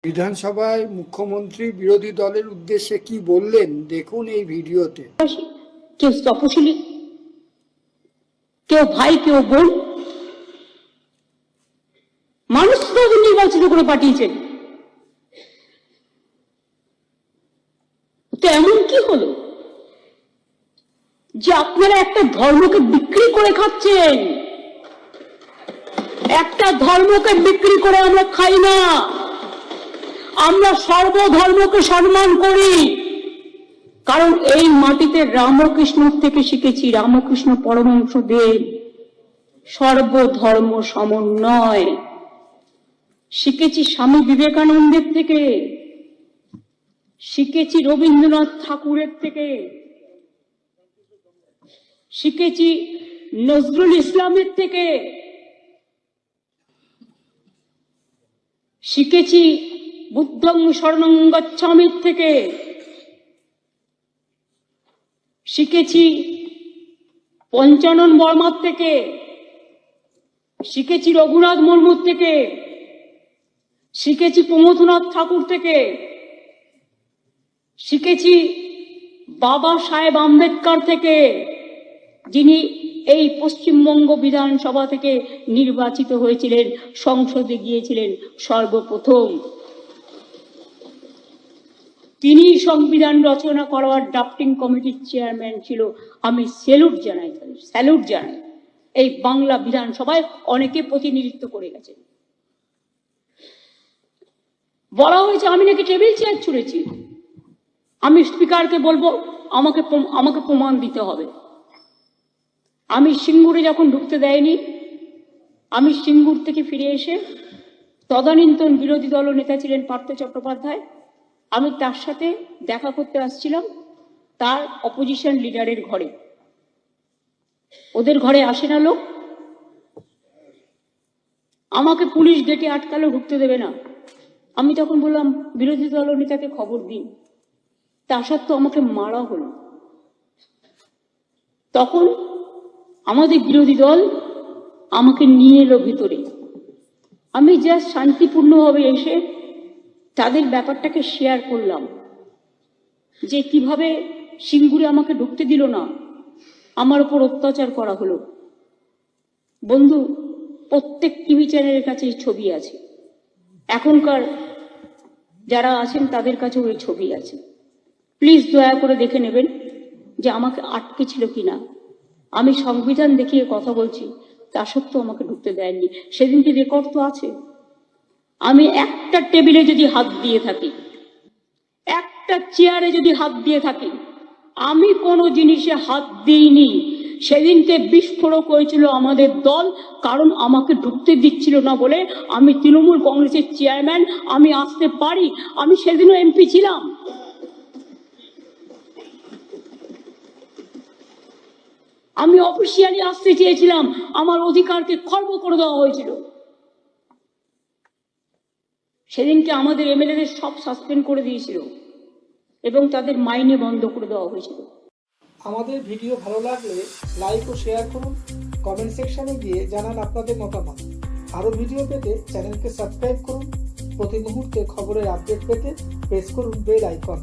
বিধানসভায় মুখ্যমন্ত্রী বিরোধী দলের উদ্দেশ্যে কি বললেন দেখুন এই ভিডিওতে। কেউ তপশিলি, কেউ ভাই, কেউ বোন, মানুষ তাদের নির্বাচিত করে পাঠিয়েছেন। তো এমন কি হলো যে আপনারা একটা ধর্মকে বিক্রি করে খাচ্ছেন? একটা ধর্মকে বিক্রি করে আমরা খাই না, আমরা সর্বধর্মকে সম্মান করি। কারণ এই মাটিতে রামকৃষ্ণ থেকে শিখেছি, রামকৃষ্ণ পরমহংসদেব সর্বধর্ম সমন্বয় শিখেছি, স্বামী বিবেকানন্দের থেকে শিখেছি, রবীন্দ্রনাথ ঠাকুরের থেকে শিখেছি, নজরুল ইসলামের থেকে শিখেছি, বুদ্ধং শরণং গচ্ছামির থেকে শিখেছি, পঞ্চানন বর্মার থেকে শিখেছি, রঘুনাথ মুর্মুর থেকে শিখেছি, প্রমথনাথ ঠাকুর থেকে শিখেছি, বাবা সাহেব আম্বেদকর থেকে, যিনি এই পশ্চিমবঙ্গ বিধানসভা থেকে নির্বাচিত হয়েছিলেন, সংসদে গিয়েছিলেন সর্বপ্রথম। তিনি সংবিধান রচনা করার ড্রাফটিং কমিটির চেয়ারম্যান ছিল। আমি স্যালুট জানাই, স্যালুট জানাই। এই বাংলা বিধানসভায় অনেকে প্রতিনিধিত্ব করে গেছেন। বলা হয়েছে আমি নাকি টেবিল চেয়ার ছুঁড়েছি। আমি স্পিকারকে বলবো আমাকে প্রমাণ দিতে হবে। আমি সিঙ্গুরে যখন ঢুকতে দেয়নি, আমি সিঙ্গুর থেকে ফিরে এসে তদানীন্তন বিরোধী দল নেতা ছিলেন পার্থ চট্টোপাধ্যায়, আমি তার সাথে দেখা করতে আসছিলাম তার অপোজিশন লিডারের ঘরে। ওদের ঘরে আসে না লোক, আমাকে পুলিশ গেটে আটকালো, ঢুকতে দেবে না। আমি তখন বললাম বিরোধী দল নেতাকে খবর দিন। তা সত্ত্বেও আমাকে মারা হলো। তখন আমাদের বিরোধী দল আমাকে নিয়ে এলো ভিতরে। আমি জাস্ট শান্তিপূর্ণভাবে এসে তাদের ব্যাপারটাকে শেয়ার করলাম যে কিভাবে সিঙ্গুরে আমাকে ঢুকতে দিল না, আমার উপর অত্যাচার করা হলো। বন্ধু, প্রত্যেক টিভি চ্যানেলের কাছে এই ছবি আছে, এখনকার যারা আছেন তাদের কাছেও এই ছবি আছে। প্লিজ দয়া করে দেখে নেবেন যে আমাকে আটকে ছিল কিনা। আমি সংবিধান দেখিয়ে কথা বলছি, তা সত্ত্বেও আমাকে ঢুকতে দেয়নি। সেদিনকে রেকর্ড তো আছে। আমি একটা টেবিলে যদি হাত দিয়ে থাকি, একটা চেয়ারে যদি হাত দিয়ে থাকি, আমি কোনো জিনিসে হাত দিইনি। সেদিনকে বিস্ফোরক হয়েছিল আমাদের দল, কারণ আমাকে ঢুকতে দিচ্ছিল না বলে। আমি তৃণমূল কংগ্রেসের চেয়ারম্যান, আমি আসতে পারি। আমি সেদিনও এমপি ছিলাম। আমি অফিসিয়ালি আসতে চেয়েছিলাম, আমার অধিকারকে খর্ব করে দেওয়া হয়েছিল। সেদিনকে আমাদের এমএলএদের সব সাসপেন্ড করে দিয়েছিল এবং তাদের মাইনে বন্ধ করে দেওয়া হয়েছিল। আমাদের ভিডিও ভালো লাগলে লাইক ও শেয়ার করুন, কমেন্ট সেকশনে গিয়ে জানান আপনাদের মতামত। আরও ভিডিও পেতে চ্যানেলকে সাবস্ক্রাইব করুন। প্রতি মুহূর্তে খবরের আপডেট পেতে প্রেস করুন বেল আইকন।